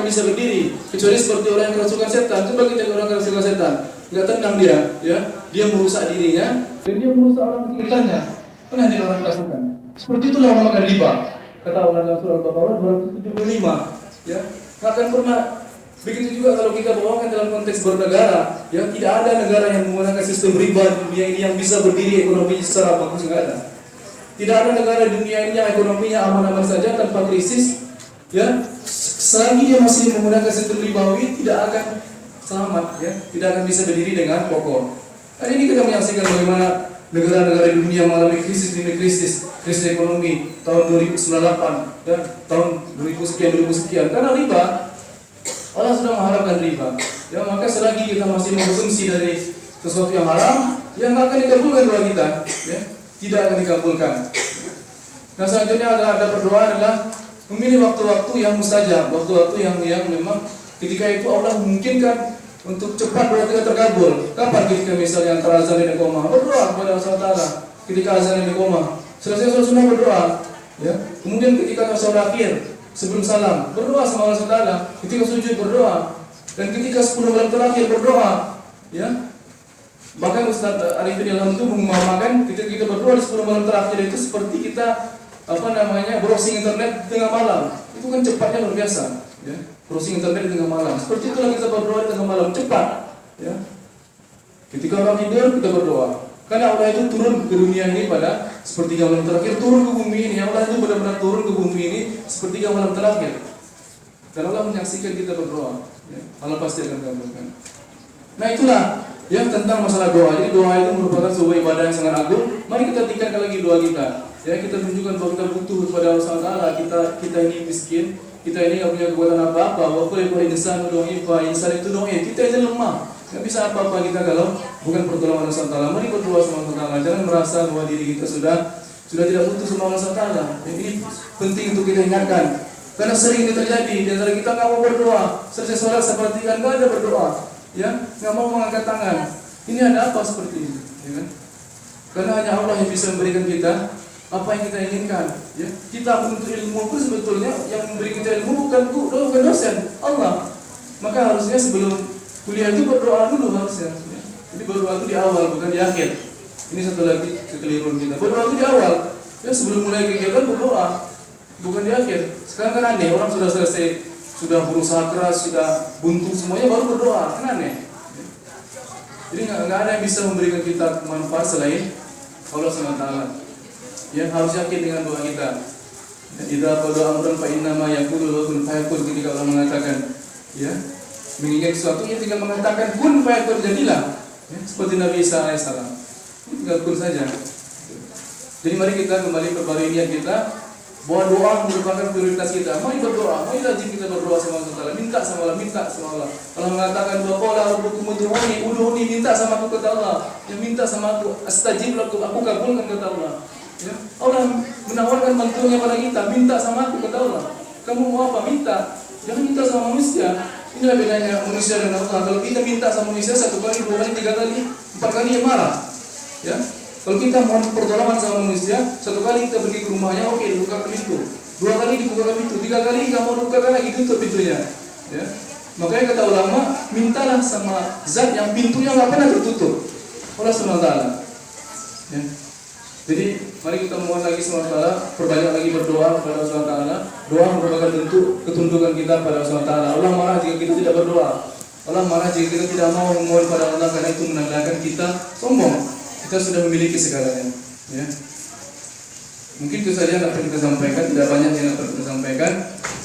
bisa berdiri kecuali seperti orang yang kerasukan setan. Coba kita lihat orang kerasukan setan, nggak tenang dia, ya, dia merusak dirinya dan dia merusak orang sekitarnya. Kan hanya orang kerasukan. Seperti itulah orang makan riba. Kata Allah dalam surah Al-Baqarah 275, ya. Nggak akan pernah. Begitu juga kalau kita bawakan dalam konteks bernegara, ya, tidak ada negara yang menggunakan sistem riba di dunia ini yang bisa berdiri ekonomi secara bagus, nggak ada. Tidak ada negara di dunia ini yang ekonominya aman-aman saja tanpa krisis, ya. Selagi dia masih menggunakan sistem ribawi, tidak akan selamat, ya, tidak akan bisa berdiri dengan kokoh. Dan ini kita menyaksikan bagaimana negara-negara di dunia mengalami krisis demi krisis ekonomi tahun 2098, ya, tahun 2000 sekian karena riba. Allah sudah mengharapkan riba, ya, maka selagi kita masih mengkonsumsi dari sesuatu yang haram, yang nggak akan dikabulkan doa kita, ya, tidak akan dikabulkan. Nah, selanjutnya ada berdoa adalah memilih waktu-waktu yang mustajab, waktu-waktu yang memang ketika itu Allah memungkinkan untuk cepat doa kita terkabul. Kapan? Ketika misalnya antara azan dan iqamah, berdoa kepada Allah SWT. Ketika azan dan iqamah, selesai sholat sunnah berdoa, ya. Kemudian ketika sholat akhir sebelum salam, berdoa sama Allah SWT. Ketika sujud berdoa, dan ketika 10 malam terakhir berdoa, ya. Bahkan Ustaz Arifin Ilham itu mengumpamakan ketika kita berdoa di 10 malam terakhir itu seperti kita browsing internet di tengah malam. Itu kan cepatnya luar biasa, ya. Browsing internet di tengah malam. Seperti itulah kita berdoa di tengah malam, cepat, ya. Ketika orang tidur kita berdoa. Karena Allah itu turun ke dunia ini pada sepertiga malam terakhir, turun ke bumi ini. Allah itu benar-benar turun ke bumi ini sepertiga malam terakhir. Dan Allah menyaksikan kita berdoa, ya. Allah pasti akan kabulkan. Nah, itulah yang tentang masalah doa. Jadi doa itu merupakan sebuah ibadah yang sangat agung. Mari kita tingkatkan lagi doa kita. Ya, kita tunjukkan bahwa kita butuh kepada Allah SWT. Kita ini miskin, kita ini nggak punya kekuatan apa-apa. Wa qul insan doa insan itu doa. Kita ini lemah, nggak bisa apa-apa kita kalau bukan pertolongan Allah SWT. Mari berdoa sama Allah. Jangan merasa bahwa diri kita sudah tidak butuh sama Allah SWT. Ini penting untuk kita ingatkan. Karena sering ini terjadi di antara kita nggak mau berdoa. Selesai sholat seperti kan nggak ada berdoa, ya, nggak mau mengangkat tangan. Ini ada apa seperti ini, ya kan? Karena hanya Allah yang bisa memberikan kita apa yang kita inginkan, ya. Kita menuntut ilmu pun sebetulnya yang memberi kita ilmu bukan dosen, Allah. Maka harusnya sebelum kuliah itu berdoa dulu harusnya, ya. Jadi berdoa itu di awal bukan di akhir. Ini satu lagi kekeliruan kita. Berdoa itu di awal, ya, sebelum mulai kegiatan berdoa, bukan di akhir. Sekarang kan aneh, orang sudah selesai, sudah berusaha keras, sudah buntu semuanya baru berdoa, kan aneh. Jadi nggak ada yang bisa memberikan kita manfaat selain Allah SWT. Ya, harus yakin dengan doa kita. Idza qada amran fa innama yaqulu lahu kun fayakun. Ketika Allah mengatakan, ya, mengingat sesuatu, ia tinggal mengatakan kun fayakun, jadilah. Ya, seperti Nabi Isa alaihissalam. Tinggal kun saja. Jadi mari kita kembali perbarui niat kita bahwa doa merupakan prioritas kita. Mari berdoa, mari rajin kita berdoa sama Allah, minta sama Allah. Allah mengatakan bahwa qala rabbukum ud'uni, minta sama aku, kata Allah. Ya, minta sama aku, astajib lakum, aku kabulkan, kata Allah. Ya, Allah menawarkan bantuannya pada kita, minta sama aku, kata Allah. Kamu mau apa? Minta. Jangan minta sama manusia. Inilah bedanya manusia dan Allah. Kalau kita minta sama manusia 1 kali, 2 kali, 3 kali, 4 kali, ya marah. Ya. Kalau kita mohon pertolongan sama manusia, 1 kali kita pergi ke rumahnya, oke, buka pintu. 2 kali dibuka pintu, 3 kali nggak mau bukakan lagi, tutup pintunya. Ya. Makanya kata ulama, mintalah sama zat yang pintunya nggak pernah tertutup. Allah SWT. Ya. Jadi mari kita mohon lagi sama Allah, perbanyak lagi berdoa kepada Allah SWT. Doa merupakan bentuk ketundukan kita pada Allah SWT. Allah marah jika kita tidak berdoa. Allah marah jika kita tidak mau memohon pada Allah, karena itu menandakan kita sombong. Kita sudah memiliki segalanya, ya. Mungkin itu saja yang dapat kita sampaikan, tidak banyak yang dapat kita sampaikan,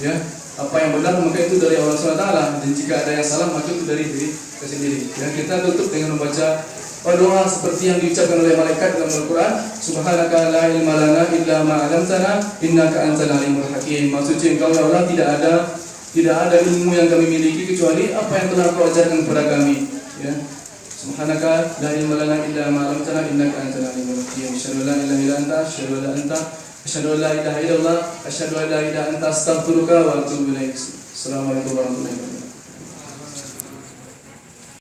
ya. Apa yang benar maka itu dari Allah SWT, dan jika ada yang salah maka itu dari diri kita sendiri. Ya, kita tutup dengan membaca doa seperti yang diucapkan oleh malaikat dalam Al-Quran. Subhanaka la ilma lana illa ma 'allamtana innaka antal alimul hakim. Maksudnya engkau ya Allah, tidak ada ilmu yang kami miliki kecuali apa yang telah Kau ajarkan kepada kami, ya. Subhanaka la ilma lana illa ma 'allamtana innaka antal alimul hakim. Asyhadu an la ilaha illa anta, asyhadu an la ilaha illallah, asyhadu an la ilaha illa anta, astaghfiruka wa atubu ilaik. Assalamualaikum warahmatullahi wabarakatuh.